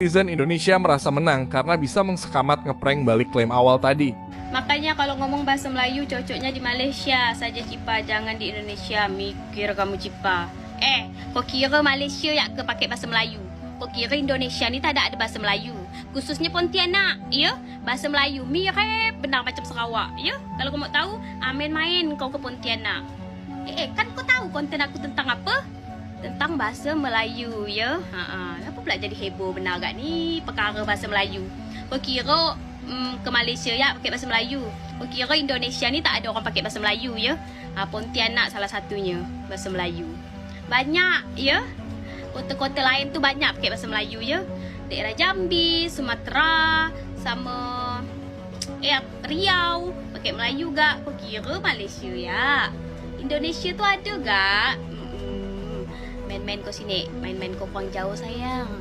Netizen Indonesia merasa menang karena bisa mengsekamat ngeprank balik klaim awal tadi. Makanya kalau ngomong bahasa Melayu cocoknya di Malaysia saja Cipa, jangan di Indonesia. Mikir kamu Cipa. Kau kira Malaysia yang ke pakai bahasa Melayu? Kau kira Indonesia ni tak ada bahasa Melayu? Khususnya Pontianak, ya? Bahasa Melayu mirip benar macam Sarawak, ya? Kalau kau mau tahu, main-main kau ke Pontianak. Kan kau tahu konten aku tentang apa? Tentang bahasa Melayu, ya? Kenapa pula jadi heboh benar agak ni perkara bahasa Melayu? Kau kira ke Malaysia ya pakai bahasa Melayu? Kau kira Indonesia ni tak ada orang pakai bahasa Melayu, ya? Pontianak salah satunya bahasa Melayu. Banyak, ya? Kota-kota lain tu banyak pakai bahasa Melayu, ya? Daerah Jambi, Sumatera, sama Riau pakai Melayu gak? Kau kira Malaysia ya? Indonesia tu ada gak? Main-main kau sini, main-main kau puang jauh sayang.